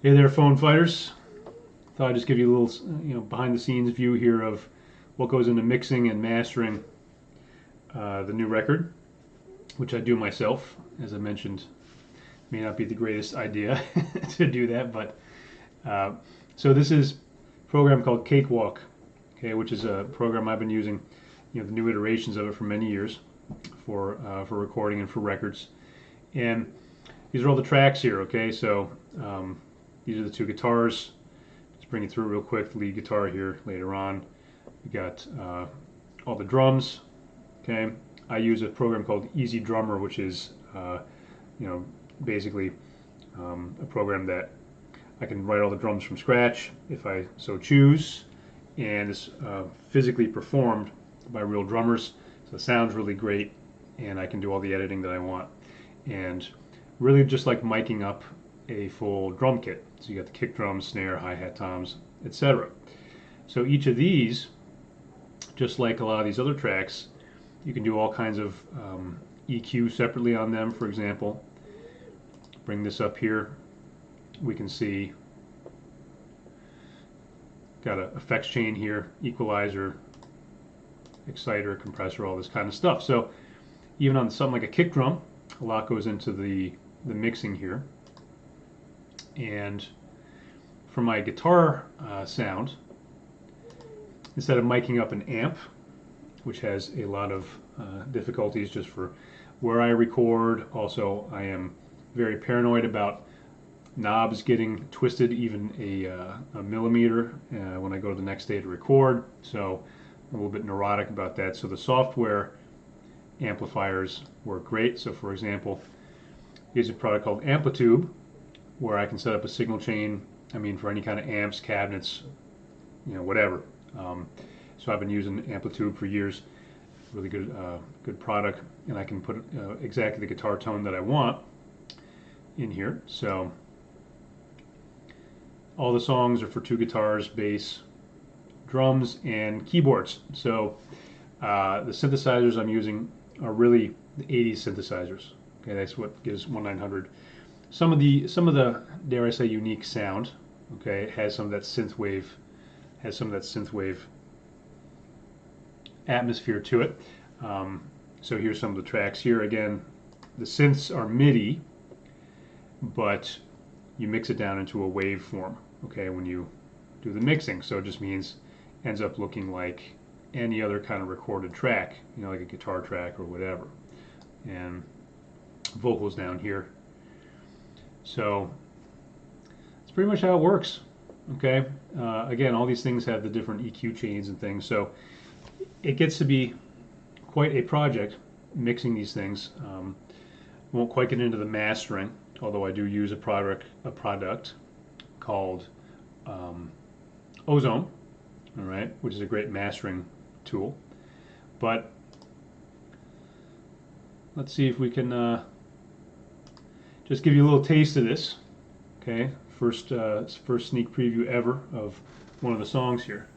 Hey there, phone fighters. Thought I'd just give you a little, behind the scenes view here of what goes into mixing and mastering the new record, which I do myself. As I mentioned, may not be the greatest idea to do that, but so this is a program called Cakewalk, okay, which is a program I've been using, the new iterations of it for many years for recording and for records. And these are all the tracks here, okay? So these are the two guitars. Just bring it through real quick. The lead guitar here later on. We got all the drums, okay? I use a program called Easy Drummer, which is, basically a program that I can write all the drums from scratch if I so choose, and it's physically performed by real drummers, so it sounds really great, and I can do all the editing that I want, and really just like miking up a full drum kit. So you got the kick drums, snare, hi-hat, toms, etc. So each of these, just like a lot of these other tracks, you can do all kinds of EQ separately on them. For example, bring this up here, we can see got an effects chain here, equalizer, exciter, compressor, all this kind of stuff. So even on something like a kick drum, a lot goes into the mixing here. And for my guitar sound, instead of miking up an amp, which has a lot of difficulties just for where I record, also I am very paranoid about knobs getting twisted even a millimeter when I go to the next day to record, so I'm a little bit neurotic about that. So the software amplifiers work great. So for example, here's a product called Amplitude, where I can set up a signal chain, for any kind of amps, cabinets, whatever. So I've been using Amplitude for years. Really good product, and I can put exactly the guitar tone that I want in here. So all the songs are for two guitars, bass, drums, and keyboards. So the synthesizers I'm using are really the 80s synthesizers. Okay, that's what gives 1-900 some of the dare I say unique sound. Okay, it has some of that synth wave, atmosphere to it. So here's some of the tracks here. Again, the synths are MIDI, but you mix it down into a waveform, okay, when you do the mixing. So it just means ends up looking like any other kind of recorded track, like a guitar track or whatever. And vocals down here. So that's pretty much how it works, okay? Again, all these things have the different EQ chains and things, so it gets to be quite a project mixing these things. Won't quite get into the mastering, although I do use a product called Ozone, all right, which is a great mastering tool. But let's see if we can just give you a little taste of this. Okay, first sneak preview ever of one of the songs here.